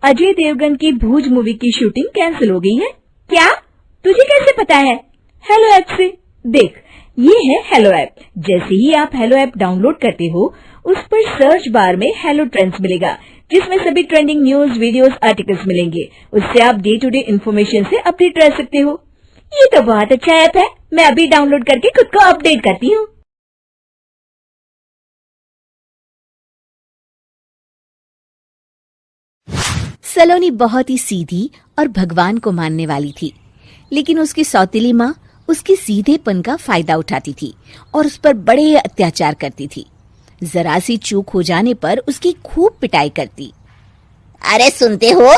अजय देवगन की भूज मूवी की shooting cancel हो गई है। क्या? तुझे कैसे पता है? हेलो ऐप से देख, ये है हेलो ऐप। जैसे ही आप हेलो ऐप डाउनलोड करते हो, उस पर सर्च बार में हेलो ट्रेंड्स मिलेगा, जिसमें सभी ट्रेंडिंग न्यूज, वीडियोस, आर्टिकल्स मिलेंगे। उससे आप डे टू डे इन्फॉर्मेशन से अपडेट रह सकते हो। ये तो बहुत अच्छा ऐप है। मैं अभी डाउनलोड करके खुद को अपडेट करती हूँ। सलोनी बहुत ही सीधी और भगवान को मानने वाली थी, लेकिन उसकी सौतेली माँ उसके सीधेपन का फायदा उठाती थी और उस पर बड़े अत्याचार करती थी। जरा सी चूक हो जाने पर उसकी खूब पिटाई करती। अरे सुनते हो,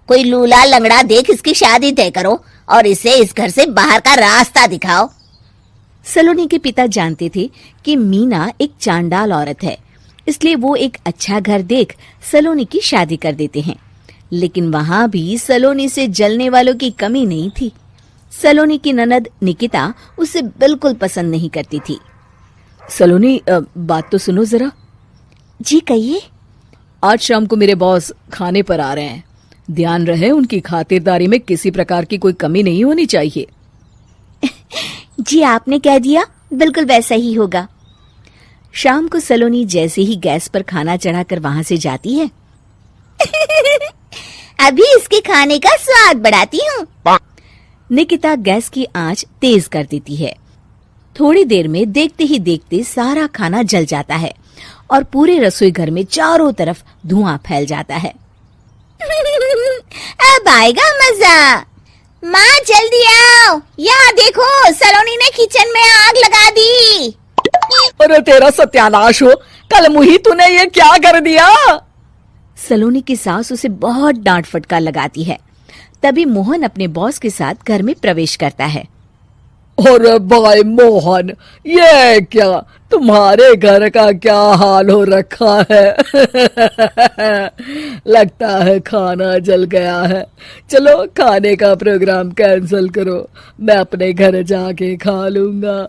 कोई लूला लंगड़ा देख इसकी शादी तय करो और इसे इस घर से बाहर का रास्ता दिखाओ। सलोनी के पिता जानते थे कि मीना एक चांडाल औरत है, इसलिए वो एक अच्छा घर देख सलोनी की शादी कर देते हैं। लेकिन वहां भी सलोनी से जलने वालों की कमी नहीं थी। सलोनी की ननद निकिता उसे बिल्कुल पसंद नहीं करती थी। सलोनी, बात तो सुनो जरा। जी कहिए। आज शाम को मेरे बॉस खाने पर आ रहे हैं। ध्यान रहे उनकी खातिरदारी में किसी प्रकार की कोई कमी नहीं होनी चाहिए। जी आपने कह दिया, बिल्कुल वैसा ही होगा। शाम को सलोनी जैसे ही गैस पर खाना चढ़ाकर वहां से जाती है, अभी इसके खाने का स्वाद बढ़ाती हूँ। निकिता गैस की आंच तेज कर देती है। थोड़ी देर में देखते ही देखते सारा खाना जल जाता है और पूरे रसोई घर में चारों तरफ धुआं फैल जाता है। अब आएगा मजा। माँ जल्दी आओ, यहाँ देखो सलोनी ने किचन में आग लगा दी। अरे तेरा सत्यानाश हो, कल मुही तूने ये क्या कर दिया? सलोनी की सास उसे बहुत डांट फटकार लगाती है। तभी मोहन अपने बॉस के साथ घर में प्रवेश करता है। अरे भाई मोहन, ये क्या तुम्हारे घर का क्या हाल हो रखा है? लगता है खाना जल गया है। चलो खाने का प्रोग्राम कैंसिल करो, मैं अपने घर जाके खा लूंगा।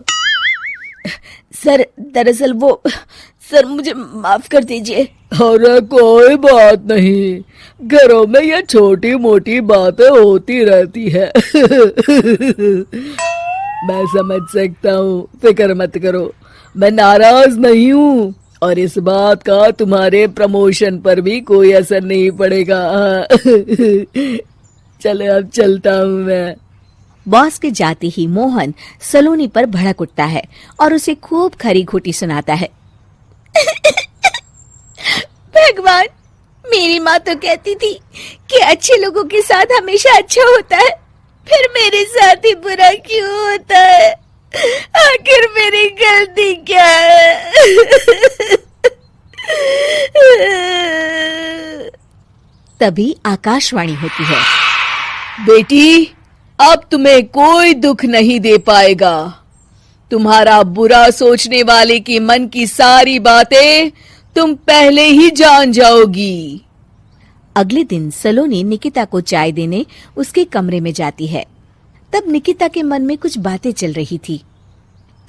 सर दरअसल सर मुझे माफ कर दीजिए। अरे कोई बात नहीं, घरों में ये छोटी मोटी बातें होती रहती है। मैं समझ सकता हूँ, फिक्र मत करो, मैं नाराज नहीं हूँ और इस बात का तुम्हारे प्रमोशन पर भी कोई असर नहीं पड़ेगा। चलो अब चलता हूँ मैं। बॉस के जाते ही मोहन सलोनी पर भड़क उठता है और उसे खूब खरी खोटी सुनाता है। भगवान, मेरी माँ तो कहती थी कि अच्छे लोगों के साथ हमेशा अच्छा होता है, फिर मेरे साथ ही बुरा क्यों होता है? आखिर मेरी गलती क्या है? तभी आकाशवाणी होती है। बेटी, अब तुम्हें कोई दुख नहीं दे पाएगा। तुम्हारा बुरा सोचने वाले के मन की सारी बातें तुम पहले ही जान जाओगी। अगले दिन सलोनी निकिता को चाय देने उसके कमरे में जाती है। तब निकिता के मन में कुछ बातें चल रही थी।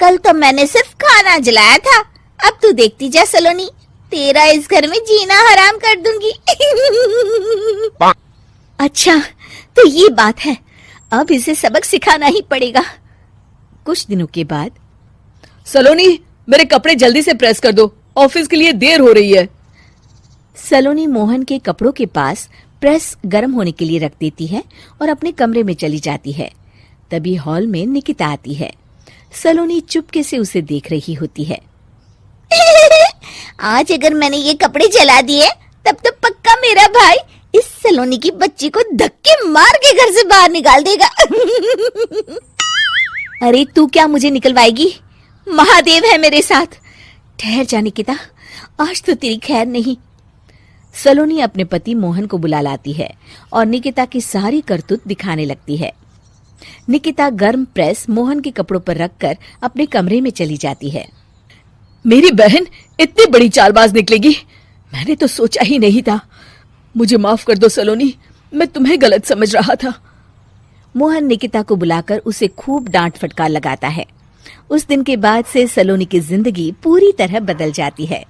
कल तो मैंने सिर्फ खाना जलाया था, अब तू देखती जा सलोनी, तेरा इस घर में जीना हराम कर दूंगी। अच्छा, तो ये बात है, अब इसे सबक सिखाना ही पड़ेगा। कुछ दिनों के बाद, सलोनी, मेरे कपड़े जल्दी से प्रेस कर दो, ऑफिस के लिए देर हो रही है। सलोनी मोहन के कपड़ों के पास प्रेस गर्म होने के लिए रख देती है और अपने कमरे में चली जाती है। तभी हॉल में निकिता आती है। सलोनी चुपके से उसे देख रही होती है। आज अगर मैंने ये कपड़े जला दिए, तब तो पक्का मेरा भाई इस सलोनी की बच्ची को धक्के मार के घर से बाहर निकाल देगा। अरे तू क्या मुझे निकलवाएगी? महादेव है मेरे साथ। ठहर जा निकिता, आज तो तेरी खैर नहीं। सलोनी अपने पति मोहन को बुला लाती है और निकिता की सारी करतूत दिखाने लगती है। निकिता गर्म प्रेस मोहन के कपड़ों पर रखकर अपने कमरे में चली जाती है। मेरी बहन इतनी बड़ी चालबाज निकलेगी, मैंने तो सोचा ही नहीं था। मुझे माफ कर दो सलोनी, मैं तुम्हें गलत समझ रहा था। मोहन निकिता को बुलाकर उसे खूब डांट फटकार लगाता है। उस दिन के बाद से सलोनी की जिंदगी पूरी तरह बदल जाती है।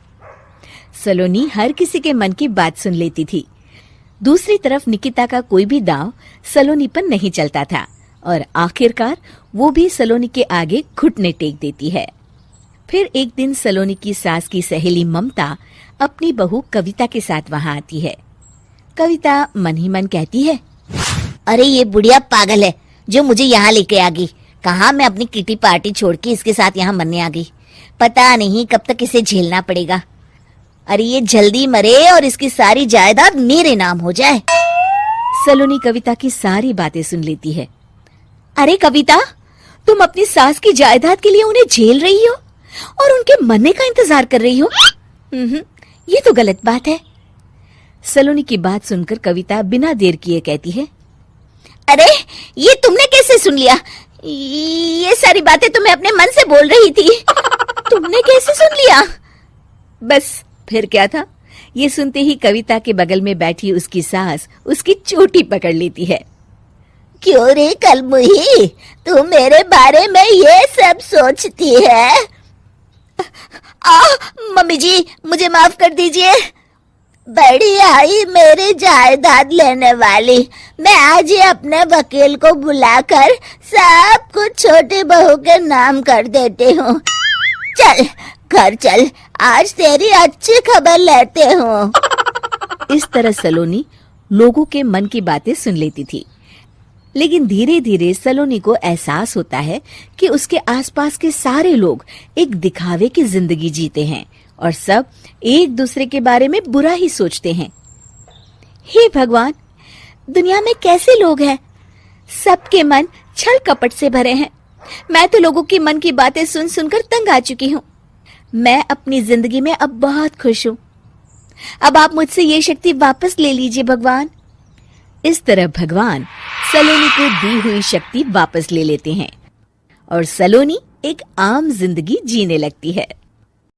सलोनी हर किसी के मन की बात सुन लेती थी। दूसरी तरफ निकिता का कोई भी दांव सलोनी पर नहीं चलता था और आखिरकार वो भी सलोनी के आगे घुटने टेक देती है। फिर एक दिन सलोनी की सास की सहेली ममता अपनी बहू कविता के साथ वहां आती है। कविता मन ही मन कहती है, अरे ये बुढ़िया पागल है जो मुझे यहाँ लेके आ गई। कहाँ मैं अपनी किटी पार्टी छोड़ के इसके साथ यहाँ मरने आ गई। पता नहीं कब तक इसे झेलना पड़ेगा। अरे ये जल्दी मरे और इसकी सारी जायदाद मेरे नाम हो जाए। सलोनी कविता की सारी बातें सुन लेती है। अरे कविता, तुम अपनी सास की जायदाद के लिए उन्हें झेल रही हो और उनके मरने का इंतजार कर रही हो। ये तो गलत बात है। सलोनी की बात सुनकर कविता बिना देर किए कहती है, अरे ये तुमने कैसे सुन लिया? ये सारी बातें तो मैं अपने मन से बोल रही थी। तुमने कैसे सुन लिया? बस फिर क्या था। ये सुनते ही कविता के बगल में बैठी उसकी सास उसकी चोटी पकड़ लेती है। क्यों रे कलमुही, तू मेरे बारे में ये सब सोचती है? मम्मी जी मुझे माफ कर दीजिए। बड़ी आई मेरी जायदाद लेने वाली। मैं आज ही अपने वकील को बुलाकर सब कुछ छोटी बहू के नाम कर देती हूँ। चल घर चल, आज तेरी अच्छी खबर लेते हूँ। इस तरह सलोनी लोगों के मन की बातें सुन लेती थी, लेकिन धीरे धीरे सलोनी को एहसास होता है कि उसके आसपास के सारे लोग एक दिखावे की जिंदगी जीते हैं और सब एक दूसरे के बारे में बुरा ही सोचते हैं। हे भगवान, दुनिया में कैसे लोग हैं? सबके मन छल कपट से भरे हैं। मैं तो लोगों के मन की बातें सुन सुनकर तंग आ चुकी हूँ। मैं अपनी जिंदगी में अब बहुत खुश हूँ। अब आप मुझसे ये शक्ति वापस ले लीजिए भगवान। इस तरह भगवान सलोनी को दी हुई शक्ति वापस ले लेते हैं और सलोनी एक आम जिंदगी जीने लगती है।